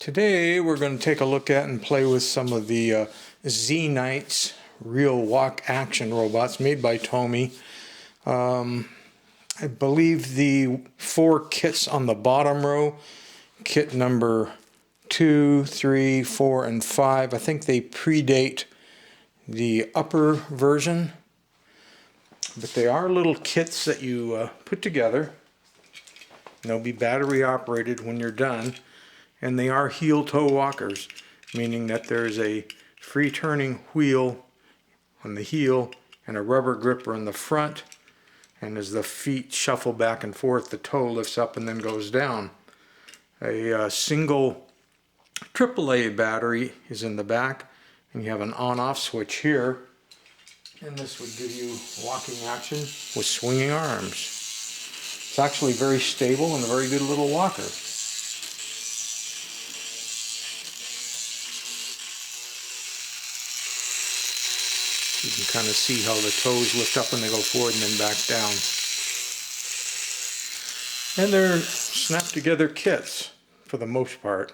Today we're going to take a look at and play with some of the Z-Knights real walk action robots made by TOMY. I believe the 4 kits on the bottom row, kit number 2, 3, 4, and 5, I think they predate the upper version, but they are little kits that you put together. They'll be battery operated when you're done, and they are heel-toe walkers, meaning that there's a free turning wheel on the heel and a rubber gripper in the front, and as the feet shuffle back and forth, the toe lifts up and then goes down. A single AAA battery is in the back, and you have an on-off switch here, and this would give you walking action with swinging arms. It's actually very stable and a very good little walker. You can kind of see how the toes lift up when they go forward and then back down. And they're snapped together kits for the most part.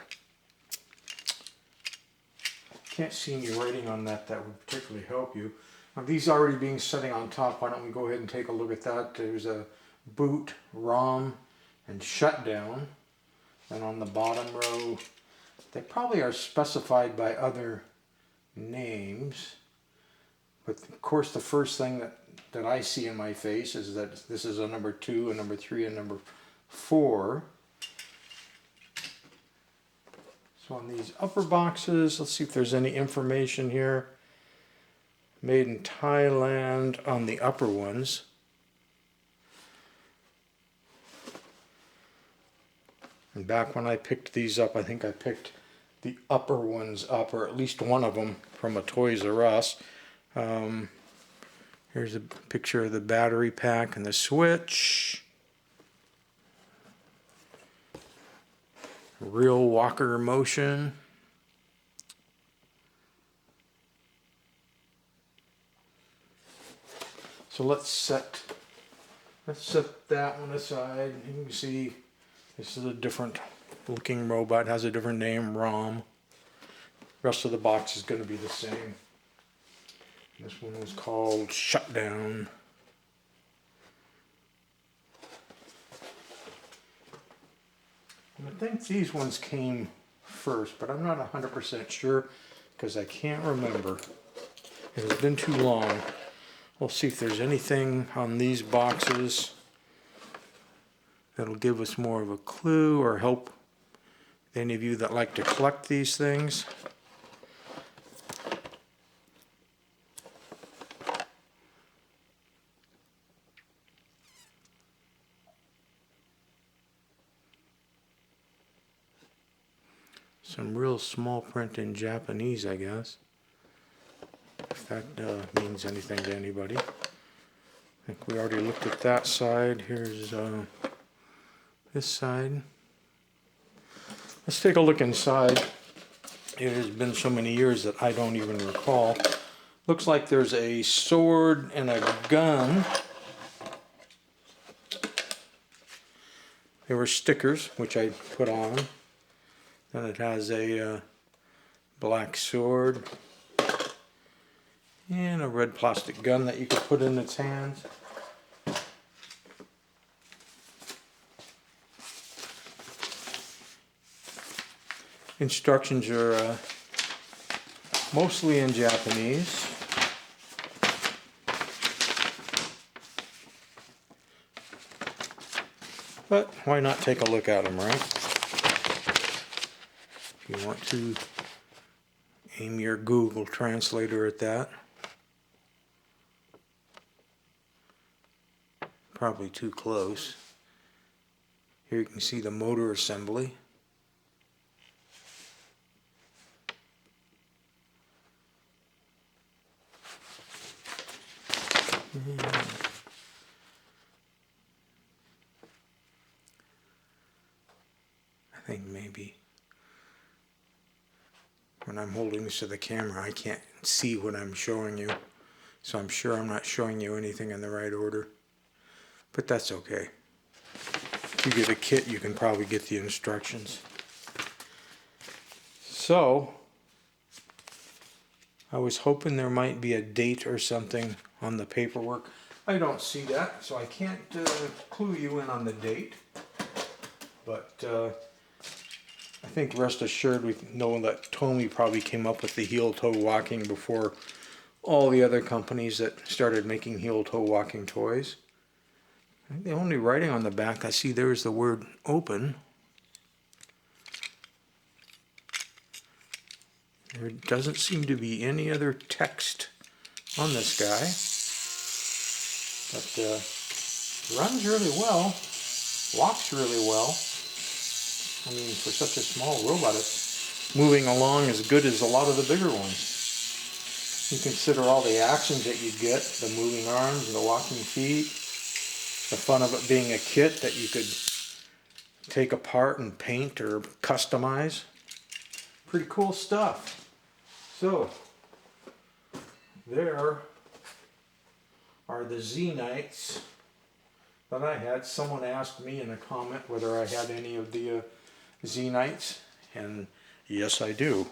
Can't see any writing on that would particularly help you. Now, these already being sitting on top, why don't we go ahead and take a look at that. There's a boot, ROM, and shutdown. And on the bottom row, they probably are specified by other names. But of course the first thing that I see in my face is that this is a number 2, a number 3, and number 4. So on these upper boxes, let's see if there's any information here. Made in Thailand on the upper ones. And back when I picked these up, I think I picked the upper ones up, or at least one of them, from a Toys R Us. Here's a picture of the battery pack and the switch. Real walker motion. So let's set that one aside. You can see this is a different looking robot, has a different name, ROM. Rest of the box is going to be the same. This one was called Shutdown. And I think these ones came first, but I'm not 100% sure because I can't remember. It has been too long. We'll see if there's anything on these boxes that'll give us more of a clue or help any of you that like to collect these things. Some real small print in Japanese, I guess, if that means anything to anybody. I think we already looked at that side. Here's this side. Let's take a look inside. It has been so many years that I don't even recall. Looks like there's a sword and a gun. There were stickers, which I put on. Then it has a black sword and a red plastic gun that you could put in its hands. Instructions are mostly in Japanese. But why not take a look at them, right? If you want to aim your Google translator at that. Probably too close. Here you can see the motor assembly. I think maybe when I'm holding this to the camera, I can't see what I'm showing you, so I'm sure I'm not showing you anything in the right order, but that's okay. If you get a kit, you can probably get the instructions. So, I was hoping there might be a date or something on the paperwork. I don't see that, so I can't clue you in on the date. But I think rest assured we know that TOMY probably came up with the heel-toe walking before all the other companies that started making heel-toe walking toys. I think the only writing on the back I see there is the word open. There doesn't seem to be any other text on this guy. But runs really well, walks really well. I mean, for such a small robot, it's moving along as good as a lot of the bigger ones. You consider all the actions that you get, the moving arms and the walking feet, the fun of it being a kit that you could take apart and paint or customize. Pretty cool stuff. So, there are the Z-Nights that I had. Someone asked me in a comment whether I had any of the Z-Nights, and yes I do.